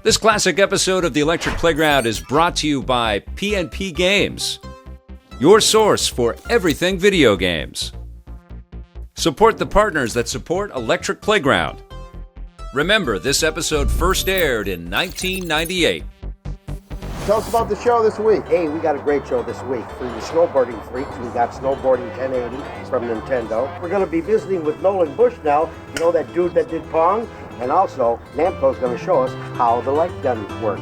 This classic episode of the Electric Playground is brought to you by P&P Games, your source for everything video games. Support the partners that support Electric Playground. Remember, this episode first aired in 1998. Tell us about the show this week. Hey, we got a great show this week. For the snowboarding freaks, we got Snowboarding 1080 from Nintendo. We're going to be visiting with Nolan Bushnell, you know that dude that did Pong? And also, Namco's going to show us how the light guns work.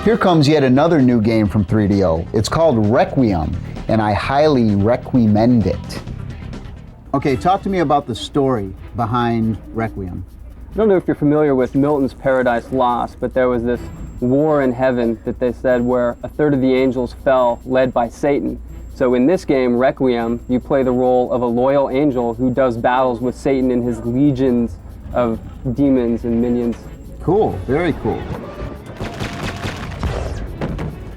Here comes yet another new game from 3DO. It's called Requiem, and I highly recommend it. Okay, talk to me about the story behind Requiem. I don't know if you're familiar with Milton's Paradise Lost, but there was this war in heaven that they said where a third of the angels fell, led by Satan. So in this game, Requiem, you play the role of a loyal angel who does battles with Satan and his legions of demons and minions. Cool, very cool.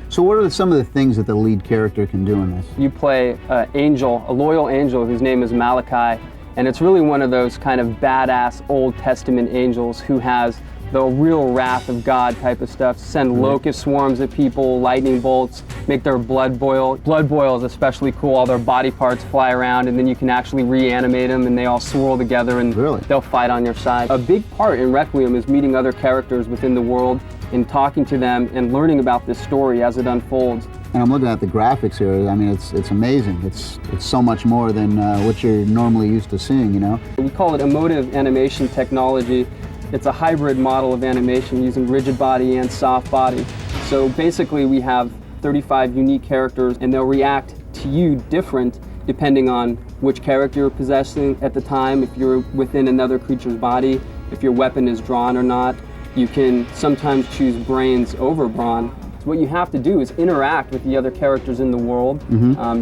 So what are some of the things that the lead character can do in this? You play an angel, a loyal angel whose name is Malachi, and it's really one of those kind of badass Old Testament angels who has the real wrath of God type of stuff. Send locust swarms at people, lightning bolts, make their blood boil. Blood boil is especially cool. All their body parts fly around, and then you can actually reanimate them, and they all swirl together, and they'll fight on your side. A big part in Requiem is meeting other characters within the world and talking to them and learning about this story as it unfolds. And I'm looking at the graphics here. I mean, it's amazing. It's so much more than what you're normally used to seeing, you know? We call it emotive animation technology. It's a hybrid model of animation using rigid body and soft body. So basically we have 35 unique characters, and they'll react to you different depending on which character you're possessing at the time, if you're within another creature's body, if your weapon is drawn or not. You can sometimes choose brains over brawn. So what you have to do is interact with the other characters in the world,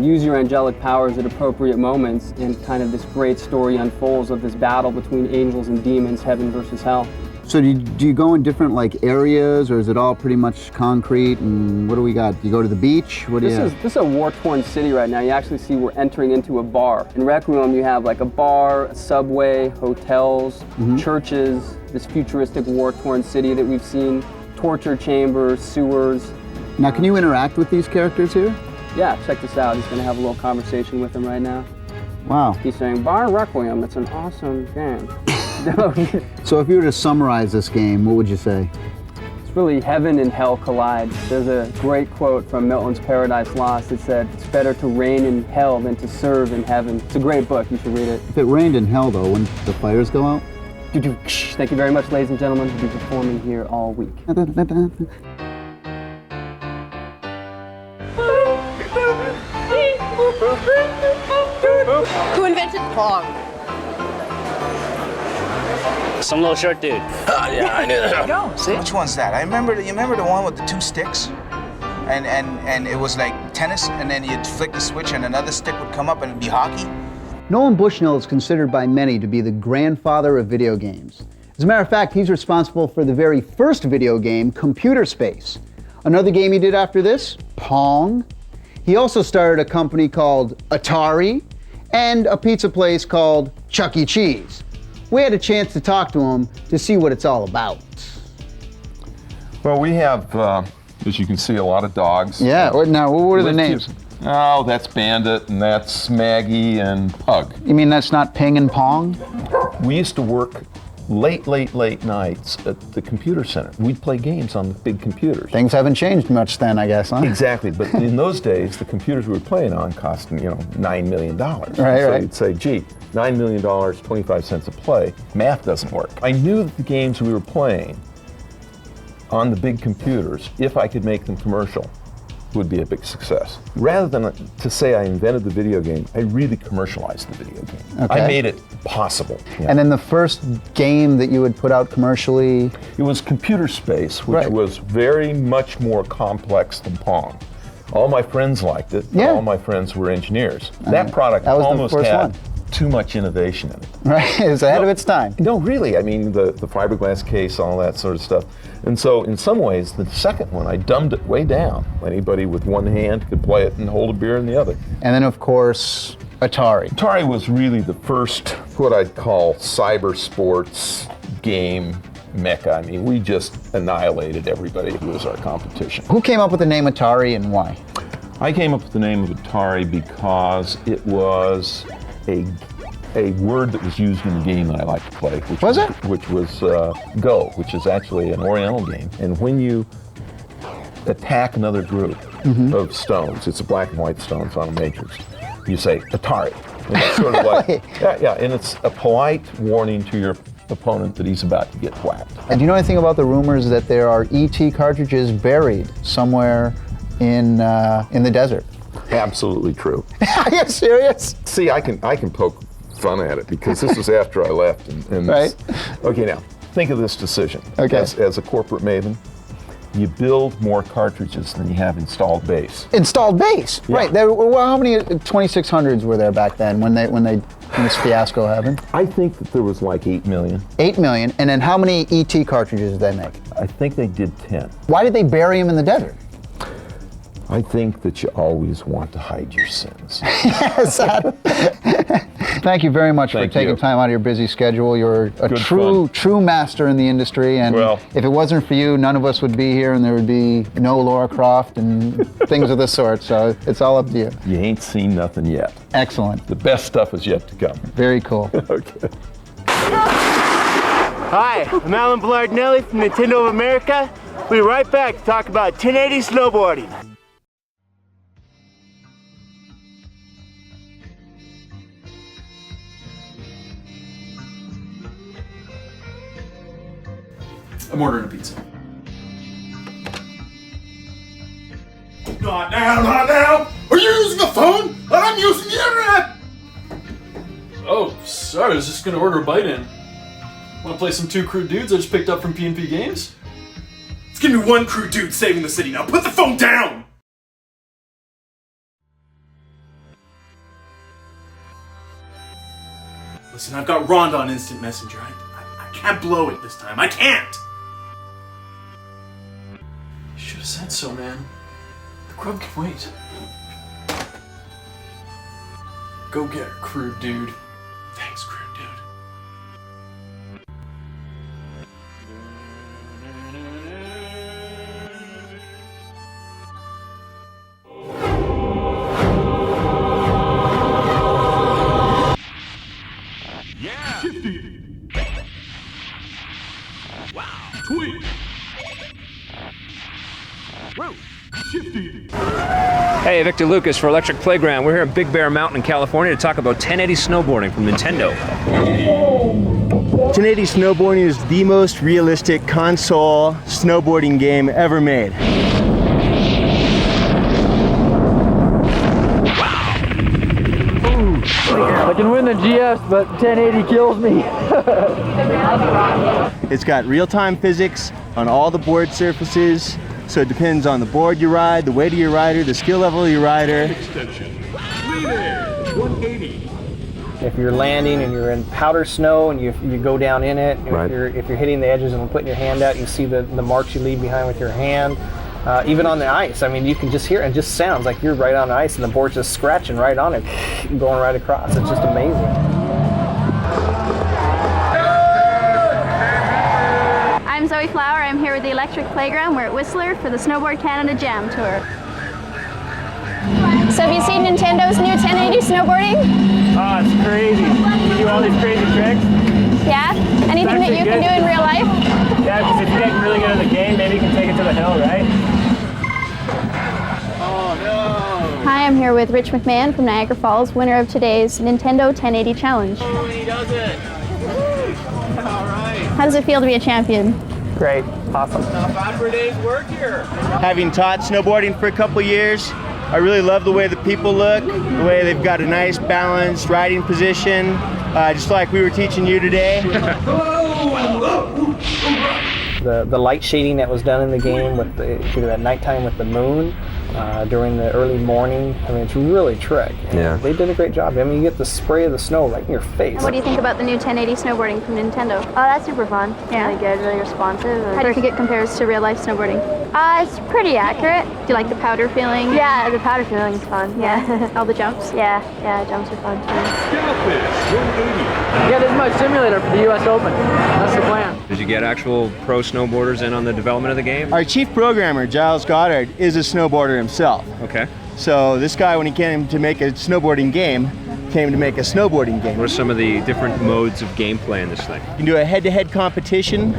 use your angelic powers at appropriate moments, and kind of this great story unfolds of this battle between angels and demons, heaven versus hell. So do you go in different like areas, or is it all pretty much concrete? And what do we got? Do you go to the beach? What do you have? This is a war-torn city right now. You actually see we're entering into a bar. In Requiem you have like a bar, a subway, hotels, churches, this futuristic war-torn city that we've seen, torture chambers, sewers. Now can you interact with these characters here? Yeah, check this out. He's gonna have a little conversation with them right now. Wow. He's saying, Bar Requiem, it's an awesome game. So if you were to summarize this game, what would you say? It's really heaven and hell collide. There's a great quote from Milton's Paradise Lost that said, it's better to reign in hell than to serve in heaven. It's a great book, you should read it. If it rained in hell though, wouldn't the fires go out? Thank you very much, ladies and gentlemen. We'll be performing here all week. Who invented Pong? Some little short dude. Yeah, I knew that. Go. See? Which one's that? You remember the one with the two sticks? And it was like tennis, and then you'd flick the switch and another stick would come up and it'd be hockey? Nolan Bushnell is considered by many to be the grandfather of video games. As a matter of fact, he's responsible for the very first video game, Computer Space. Another game he did after this, Pong. He also started a company called Atari and a pizza place called Chuck E. Cheese. We had a chance to talk to him to see what it's all about. Well, we have, as you can see, a lot of dogs. Yeah, now what are the names? Oh, that's Bandit, and that's Maggie and Pug. You mean that's not Ping and Pong? We used to work late nights at the computer center. We'd play games on the big computers. Things haven't changed much then, I guess, huh? Exactly, but in those days, the computers we were playing on cost, $9 million. Right, so right. you'd say, gee, $9 million, 25 cents a play. Math doesn't work. I knew that the games we were playing on the big computers, if I could make them commercial, would be a big success. Rather than to say I invented the video game, I really commercialized the video game. Okay. I made it possible. Yeah. And then the first game that you would put out commercially? It was Computer Space, which was very much more complex than Pong. All my friends liked it, but all my friends were engineers. That product that was almost the first had one. too much innovation in it. Right, it was ahead of its time. No, really. I mean, the fiberglass case, all that sort of stuff. And so, in some ways, the second one, I dumbed it way down. Anybody with one hand could play it and hold a beer in the other. And then, of course, Atari. Atari was really the first, what I'd call cyber sports game mecca. I mean, we just annihilated everybody who was our competition. Who came up with the name Atari and why? I came up with the name of Atari because it was a word that was used in the game that I like to play. Which was Go, which is actually an Oriental game. And when you attack another group of stones, it's a black and white stones on a matrix, you say Atari. And it's sort of like, and it's a polite warning to your opponent that he's about to get whacked. And do you know anything about the rumors that there are ET cartridges buried somewhere in the desert? Absolutely true. Are you serious? See, I can poke fun at it because this was after I left. And right. Okay, now think of this decision. Okay. As a corporate maven, you build more cartridges than you have installed base. Installed base, Yeah. right? How many 2600s were there back then when this fiasco happened? I think that there was like 8 million. 8 million, and then how many ET cartridges did they make? I think they did 10. Why did they bury them in the desert? I think that you always want to hide your sins. Thank you very much for taking time out of your busy schedule. You're a true master in the industry, and if it wasn't for you, none of us would be here, and there would be no Laura Croft and things of this sort. So it's all up to you. You ain't seen nothing yet. Excellent. The best stuff is yet to come. Very cool. Okay. Hi, I'm Alan Belardinelli from Nintendo of America. We'll be right back to talk about 1080 snowboarding. I'm ordering a pizza. Not now, not now! Are you using the phone? I'm using the internet! Oh, sorry, I was just gonna order a bite in. Wanna play some Two Crude Dudes I just picked up from PNP Games? It's gonna be one crew dude saving the city. Now put the phone down! Listen, I've got Rhonda on Instant Messenger. I can't blow it this time. I can't! You should have said so, man. The grub can wait. Go get her, Crude Dude. Thanks, crew dude. Hey, Victor Lucas for Electric Playground. We're here in Big Bear Mountain in California to talk about 1080 snowboarding from Nintendo. 1080 snowboarding is the most realistic console snowboarding game ever made. I can win the GS, but 1080 kills me. It's got real-time physics on all the board surfaces, so it depends on the board you ride, the weight of your rider, the skill level of your rider. Extension. 180. If you're landing and you're in powder snow and you go down in it, Right. if you're hitting the edges and putting your hand out, you see the marks you leave behind with your hand. Even on the ice, I mean, you can just hear it. It just sounds like you're right on the ice and the board's just scratching right on it, going right across. It's just amazing. I'm Zoe Flower. I'm here with the Electric Playground. We're at Whistler for the Snowboard Canada Jam Tour. So have you seen Nintendo's new 1080 snowboarding? Oh, it's crazy. You do all these crazy tricks. Yeah? Anything that you can do in real life? Yeah, because if you're getting really good at the game, maybe you can take it to the hill, right? Hi, I'm here with Rich McMahon from Niagara Falls, winner of today's Nintendo 1080 Challenge. Oh, he does it. All right. How does it feel to be a champion? Great. Awesome. Not bad for a day's work here. Having taught snowboarding for a couple years, I really love the way the people look, the way they've got a nice balanced riding position, just like we were teaching you today. The light shading that was done in the game with either at nighttime with the moon, during the early morning, I mean, it's really trick. Yeah. They did a great job. I mean, you get the spray of the snow right in your face. What do you think about the new 1080 snowboarding from Nintendo? Oh, that's super fun. Yeah. Really good, really responsive. How do you think it compares to real life snowboarding? It's pretty accurate. Do you like the powder feeling? Yeah, the powder feeling is fun. Yeah. All the jumps? Yeah, jumps are fun too. Yeah, this is my simulator for the U.S. Open. That's the plan. Did you get actual pro snowboarders in on the development of the game? Our chief programmer, Giles Goddard, is a snowboarder himself. Okay. So this guy, when he came to make a snowboarding game, came to make a snowboarding game. What are some of the different modes of gameplay in this thing? You can do a head-to-head competition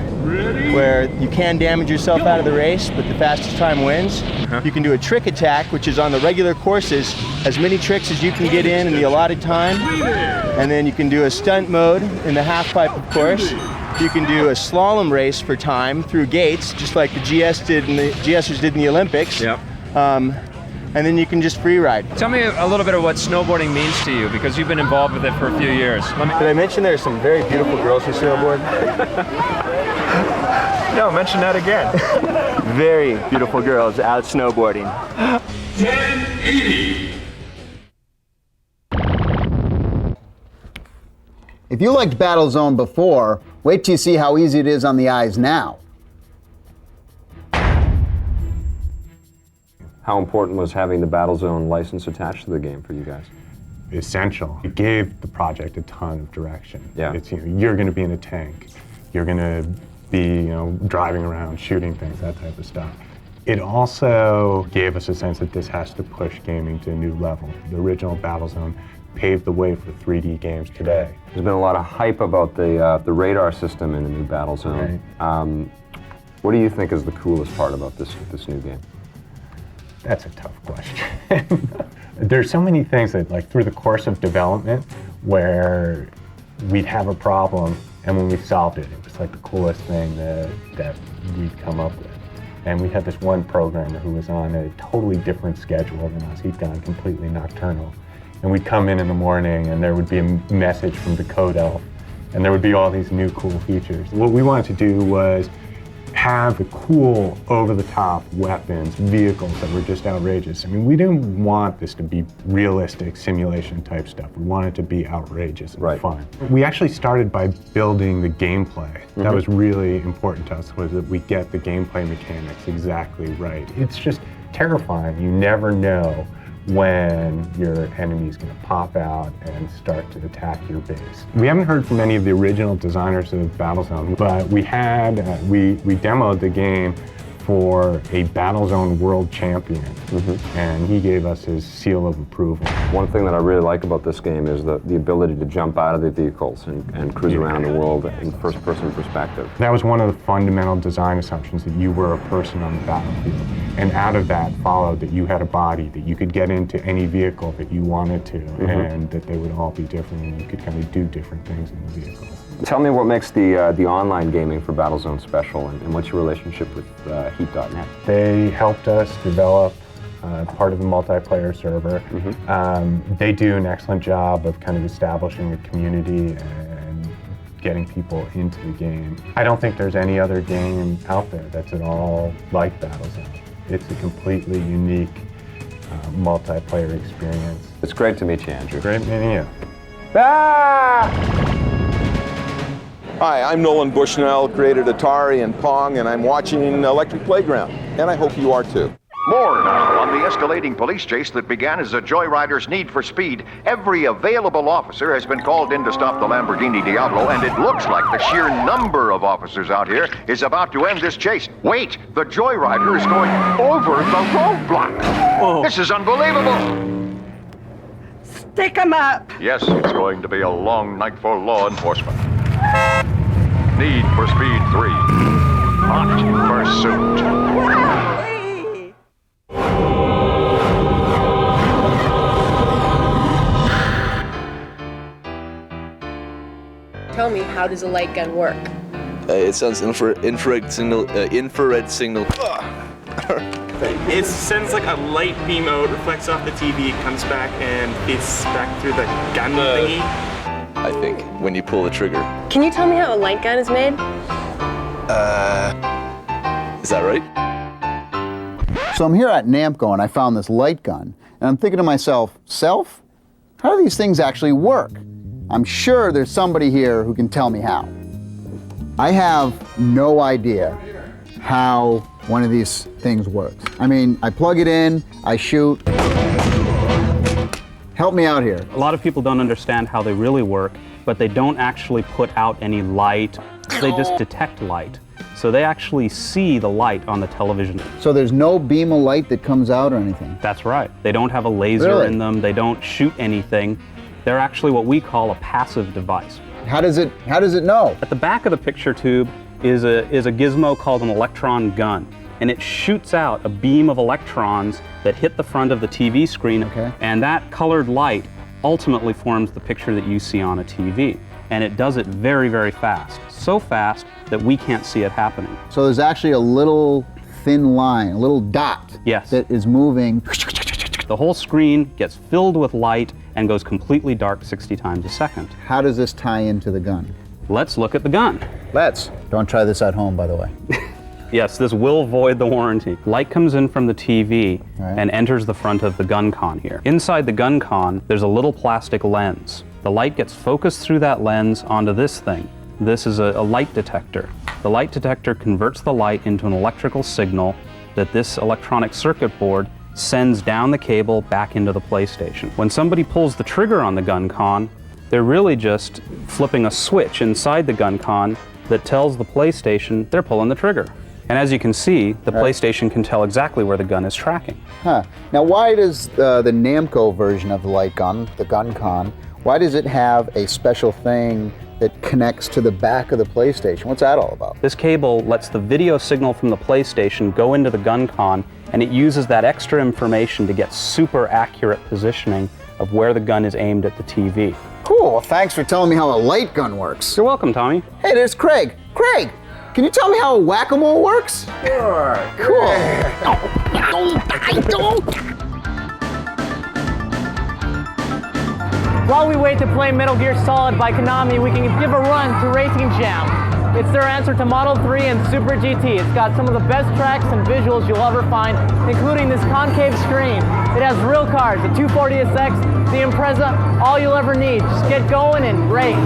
where you can damage yourself out of the race, but the fastest time wins. You can do a trick attack, which is on the regular courses, as many tricks as you can get in the allotted time. And then you can do a stunt mode in the half pipe, of course. You can do a slalom race for time through gates, just like the GSers did in the Olympics. Yep. And then you can just free ride. Tell me a little bit of what snowboarding means to you, because you've been involved with it for a few years. Did I mention there are some very beautiful girls who snowboard? No, mention that again. Very beautiful girls out snowboarding. 1080. If you liked Battlezone before, wait till you see how easy it is on the eyes now. How important was having the Battlezone license attached to the game for you guys? Essential. It gave the project a ton of direction. Yeah. It's, you're going to be in a tank. You're going to be, driving around, shooting things, that type of stuff. It also gave us a sense that this has to push gaming to a new level. The original Battlezone paved the way for 3D games today. There's been a lot of hype about the radar system in the new Battlezone. Right. What do you think is the coolest part about this new game? That's a tough question. There's so many things that, like, through the course of development, where we'd have a problem, and when we solved it, it was like the coolest thing that we'd come up with. And we had this one programmer who was on a totally different schedule than us. He'd gone completely nocturnal. And we'd come in the morning, and there would be a message from the code elf, and there would be all these new cool features. What we wanted to do was have the cool, over-the-top weapons, vehicles that were just outrageous. I mean, we didn't want this to be realistic simulation type stuff. We wanted it to be outrageous and fun. We actually started by building the gameplay. That was really important to us, was that we get the gameplay mechanics exactly right. It's just terrifying. You never know when your enemy is going to pop out and start to attack your base. We haven't heard from any of the original designers of Battlezone, but we had, we demoed the game for a Battlezone world champion, and he gave us his seal of approval. One thing that I really like about this game is the ability to jump out of the vehicles and cruise around the world in first-person perspective. That was one of the fundamental design assumptions, that you were a person on the battlefield. And out of that followed that you had a body, that you could get into any vehicle that you wanted to, and that they would all be different, and you could kind of do different things in the vehicles. Tell me what makes the online gaming for Battlezone special, and what's your relationship with Heat.net? They helped us develop part of the multiplayer server. They do an excellent job of kind of establishing a community and getting people into the game. I don't think there's any other game out there that's at all like Battlezone. It's a completely unique multiplayer experience. It's great to meet you, Andrew. Great meeting you. Hi, I'm Nolan Bushnell, created Atari and Pong, and I'm watching Electric Playground, and I hope you are too. More now on the escalating police chase that began as a joyrider's need for speed. Every available officer has been called in to stop the Lamborghini Diablo, and it looks like the sheer number of officers out here is about to end this chase. Wait, the joyrider is going over the roadblock. Whoa. This is unbelievable. Stick 'em up. Yes, it's going to be a long night for law enforcement. Need for Speed 3. Hot Pursuit. Tell me, how does a light gun work? It sounds infrared signal. It sends like a light beam out, reflects off the TV, comes back and feeds back through the gun thingy. I think when you pull the trigger. Can you tell me how a light gun is made? Is that right? So I'm here at NAMCO and I found this light gun, and I'm thinking to myself, how do these things actually work? I'm sure there's somebody here who can tell me how. I have no idea how one of these things works. I mean, I plug it in, I shoot. Help me out here. A lot of people don't understand how they really work, but they don't actually put out any light. They just detect light. So they actually see the light on the television. So there's no beam of light that comes out or anything? That's right. They don't have a laser in them. They don't shoot anything. They're actually what we call a passive device. How does it know? At the back of the picture tube is a gizmo called an electron gun. And it shoots out a beam of electrons that hit the front of the TV screen. And that colored light ultimately forms the picture that you see on a TV. And it does it very, very fast. So fast that we can't see it happening. So there's actually a little thin line, a little dot that is moving. The whole screen gets filled with light and goes completely dark 60 times a second. How does this tie into the gun? Let's look at the gun. Let's. Don't try this at home, by the way. Yes, this will void the warranty. Light comes in from the TV and enters the front of the gun con here. Inside the gun con, there's a little plastic lens. The light gets focused through that lens onto this thing. This is a light detector. The light detector converts the light into an electrical signal that this electronic circuit board sends down the cable back into the PlayStation. When somebody pulls the trigger on the gun con, they're really just flipping a switch inside the gun con that tells the PlayStation they're pulling the trigger. And as you can see, the PlayStation can tell exactly where the gun is tracking. Now why does the Namco version of the light gun, the gun con, why does it have a special thing that connects to the back of the PlayStation? What's that all about? This cable lets the video signal from the PlayStation go into the gun con, and it uses that extra information to get super accurate positioning of where the gun is aimed at the TV. Cool, well, thanks for telling me how a light gun works. You're welcome, Tommy. Hey, there's Craig. Craig, can you tell me how a whack-a-mole works? Sure. Cool. I don't. While we wait to play Metal Gear Solid by Konami, we can give a run to Racing Jam. It's their answer to Model 3 and Super GT. It's got some of the best tracks and visuals you'll ever find, including this concave screen. It has real cars, the 240SX, the Impreza, all you'll ever need. Just get going and race.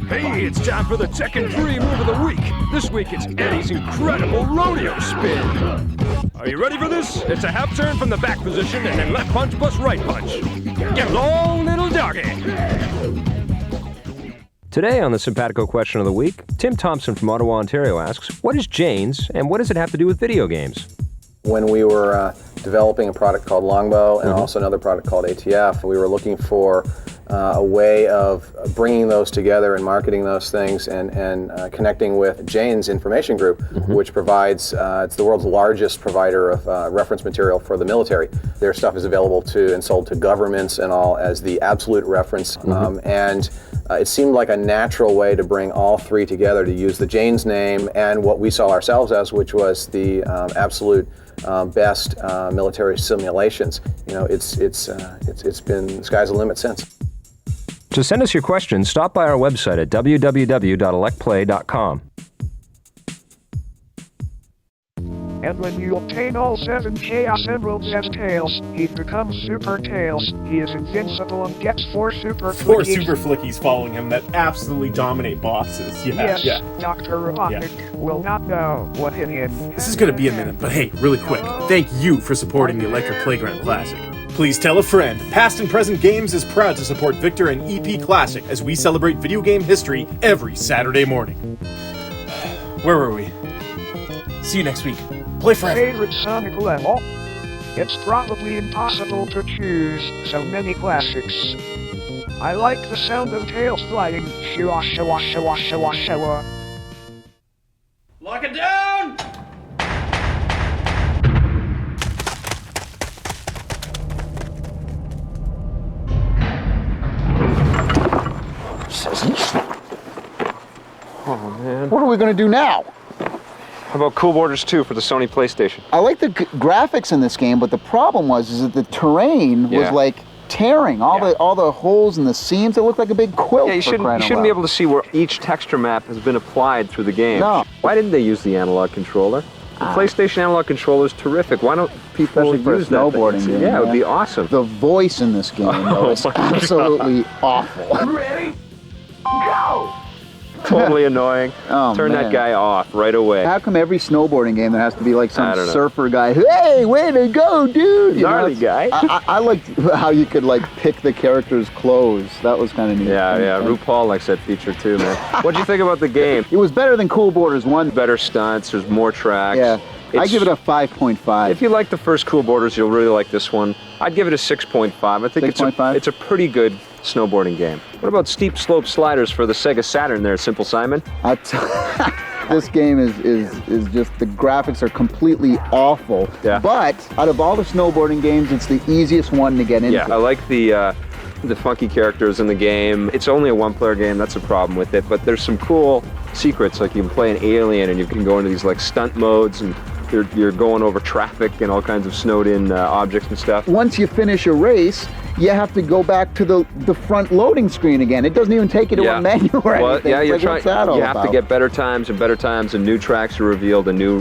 Hey, it's time for the Tekken 3 move of the week. This week it's Eddie's incredible rodeo spin. Are you ready for this? It's a half turn from the back position and then left punch plus right punch. Get long, little doggy. Today on the Simpatico Question of the Week, Tim Thompson from Ottawa, Ontario asks, what is Jane's and what does it have to do with video games? When we were developing a product called Longbow and also another product called ATF, we were looking for a way of bringing those together and marketing those things and connecting with Jane's Information Group, which provides, it's the world's largest provider of reference material for the military. Their stuff is available to and sold to governments and all as the absolute reference. And it seemed like a natural way to bring all three together, to use the Jane's name and what we saw ourselves as, which was the absolute best military simulations. You know, it's been the sky's the limit since. To send us your questions, stop by our website at www.electplay.com. And when you obtain all 7 Chaos Emeralds as Tails, he becomes Super Tails. He is invincible and gets 4 Super Flickies. 4 Super Flickies following him that absolutely dominate bosses. Yes, Dr. Robotnik will not know what it is. This is going to be a minute, but hey, really quick, thank you for supporting the Electric Playground Classic. Please tell a friend. Past and Present Games is proud to support Victor and EP Classic as we celebrate video game history every Saturday morning. Where were we? See you next week. Play forever. Favorite Sonic level? It's probably impossible to choose, so many classics. I like the sound of tails flying. Shua, shua, shua, shua, shua. Lock it down! one. What are we going to do now? How about Cool Borders 2 for the Sony PlayStation? I like the graphics in this game, but the problem is that the terrain was like tearing all the holes and the seams. It looked like a big quilt. Yeah, you shouldn't be able to see where each texture map has been applied through the game. No. Why didn't they use the analog controller? The PlayStation analog controller is terrific. Why don't people Especially for a use that snowboarding thing? game, Yeah, it would be awesome. The voice in this game though, is absolutely awful. Ready? Go! Totally annoying. Turn that guy off right away. How come every snowboarding game there has to be like I some don't know. surfer guy? Hey, way to go, dude! You know, Gnarly guy. I liked how you could like pick the character's clothes. That was kind of neat. Yeah. RuPaul likes that feature too, man. What'd you think about the game? It was better than Cool Borders 1. Better stunts. There's more tracks. Yeah. I give it a 5.5. If you like the first Cool Borders, you'll really like this one. I'd give it a 6.5. I think it's a pretty good snowboarding game. What about steep slope sliders for the Sega Saturn there, Simple Simon? This game is just, the graphics are completely awful. Yeah. But out of all the snowboarding games, it's the easiest one to get into. Yeah, I like the funky characters in the game. It's only a one-player game, that's a problem with it, but there's some cool secrets, like you can play an alien and you can go into these like stunt modes and you're going over traffic and all kinds of snowed-in objects and stuff. Once you finish a race, you have to go back to the front loading screen again. It doesn't even take you to a menu or anything. Yeah, It's like, what's that all you have about? to get better times, and new tracks are revealed, and new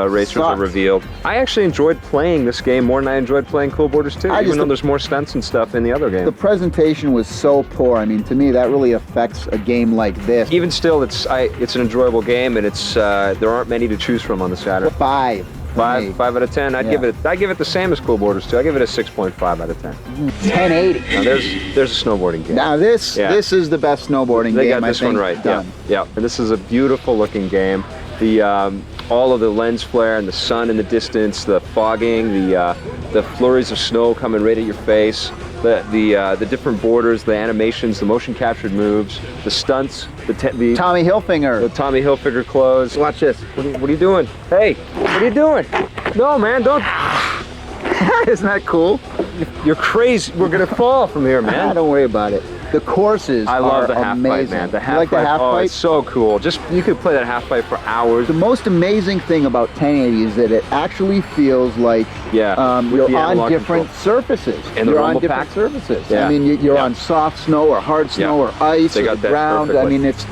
racers are revealed. I actually enjoyed playing this game more than I enjoyed playing Cool Borders 2, even though there's more stunts and stuff in the other game. The presentation was so poor. I mean, to me, that really affects a game like this. Even still, it's an enjoyable game, and it's there aren't many to choose from on the Saturn. 5 out of 10. I'd give it the same as Cool Borders 2. I give it a 6.5 out of 10. 1080. Now there's a snowboarding game. Now this is the best snowboarding game. They got this one right. Done. Yeah. And this is a beautiful looking game. The all of the lens flare and the sun in the distance, the fogging, the flurries of snow coming right at your face, the different borders, the animations, the motion captured moves, the stunts, the Tommy Hilfiger. The Tommy Hilfiger clothes. Watch this. What are you doing? Hey, what are you doing? No, man, don't. Isn't that cool? You're crazy. We're gonna fall from here, man. Don't worry about it. The courses I love are the half amazing. pipe, man. The half you like pipe. the half oh, pipe? It's so cool. Just you could play that half pipe for hours. The most amazing thing about 1080 is that it actually feels like you're on different surfaces. And you're the on rumble different pack? surfaces. Yeah. I mean, you're on soft snow or hard snow or ice or ground. I mean, it's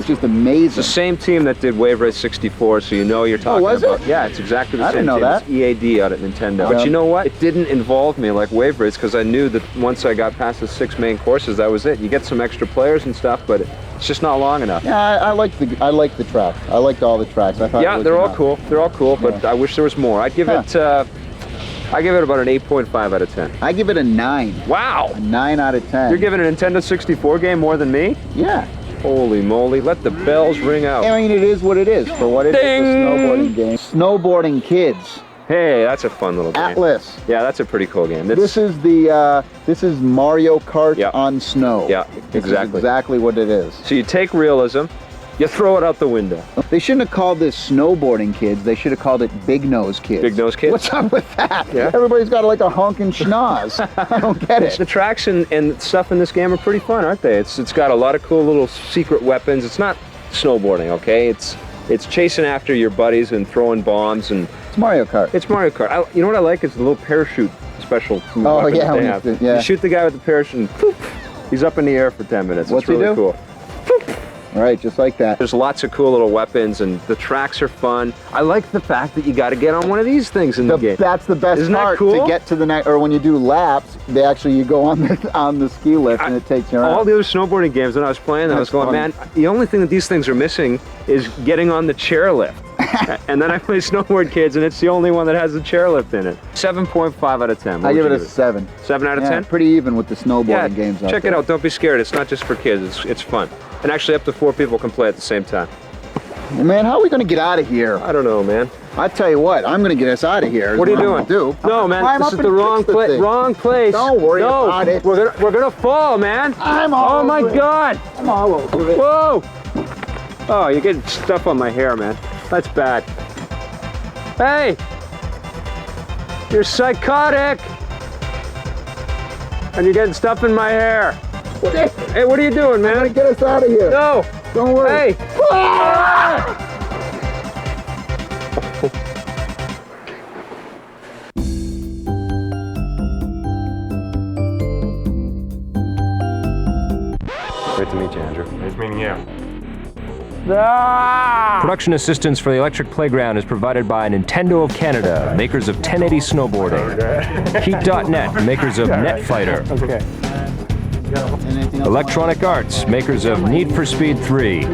just amazing. It's the same team that did Wave Race 64, so you know you're talking was about. it? Yeah, it's exactly the I same didn't know team. that. It's EAD out at Nintendo. Yeah. But you know what? It didn't involve me like Wave Race because I knew that once I got past the 6 main courses, that was it. You get some extra players and stuff, but it's just not long enough. Yeah, I like the track. I liked all the tracks. I thought. Yeah, they're all cool. They're all cool, but I wish there was more. I'd give it. I give it about an 8.5 out of 10. I give it a 9. Wow. A 9 out of 10. You're giving a Nintendo 64 game more than me? Yeah. Holy moly! Let the bells ring out. I mean, it is what it is for what it is. A snowboarding game. Snowboarding Kids. Hey, that's a fun little game. Atlas. Yeah, that's a pretty cool game. This is Mario Kart on snow. Yeah, This exactly. is exactly what it is. So you take realism, you throw it out the window. They shouldn't have called this Snowboarding Kids. They should have called it Big Nose Kids. Big Nose Kids? What's up with that? Yeah. Everybody's got like a honking schnoz. I don't get it. The tracks and stuff in this game are pretty fun, aren't they? It's got a lot of cool little secret weapons. It's not snowboarding, okay? It's chasing after your buddies and throwing bombs and. It's Mario Kart. It's Mario Kart. You know what I like is the little parachute special. Oh weapon yeah, that they have. yeah. You shoot the guy with the parachute and poof, he's up in the air for 10 minutes. What's it's really he do? cool. Right, just like that. There's lots of cool little weapons and the tracks are fun. I like the fact that you got to get on one of these things in the game. That's the best Isn't part. that cool? To get to the next, or when you do laps, you go on the ski lift and it takes you around. All the other snowboarding games that I was playing, I was going, man, the only thing that these things are missing is getting on the chairlift. And then I play Snowboard Kids, and it's the only one that has the chairlift in it. 7.5 out of 10. I give it a 7. 7 out of 10? Pretty even with the snowboarding games out check there. it out. Don't be scared. It's not just for kids. It's fun. And actually, up to 4 people can play at the same time. Well, man, how are we going to get out of here? I don't know, man. I tell you what, I'm going to get us out of here. What are you doing? No, man, this is the wrong place. Wrong place. Don't worry about it. We're gonna fall, man. I'm all Oh my over it. God. I'm all over it. Whoa. Oh, you're getting stuff on my hair, man. That's bad. Hey, you're psychotic. And you're getting stuff in my hair. Hey, what are you doing, man? I'm going to get us out of here. No. Don't worry. Hey. Great to meet you, Andrew. Nice meeting you. Production assistance for the Electric Playground is provided by Nintendo of Canada, makers of 1080 Snowboarding. Heat.net, makers of Netfighter. Electronic Arts, makers of Need for Speed 3.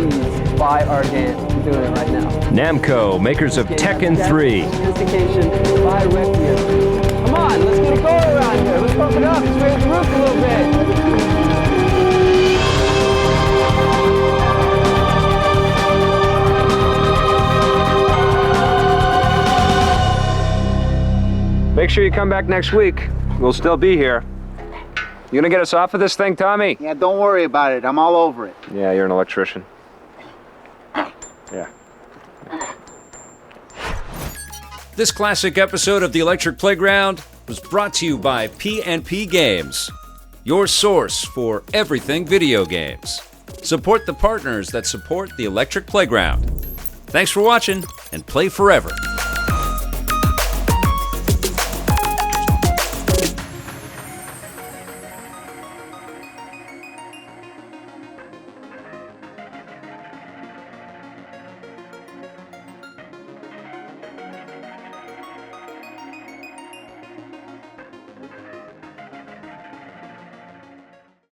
Buy our game. I'm doing it right now. Namco, makers of Tekken 3. Sophistication. Buy Requiem. Come on, let's get a goal around here. Let's pump it up. Let's raise the roof a little bit. Make sure you come back next week. We'll still be here. You gonna get us off of this thing, Tommy? Yeah, don't worry about it. I'm all over it. Yeah, you're an electrician. Yeah. This classic episode of the Electric Playground was brought to you by P&P Games, your source for everything video games. Support the partners that support the Electric Playground. Thanks for watching, and play forever.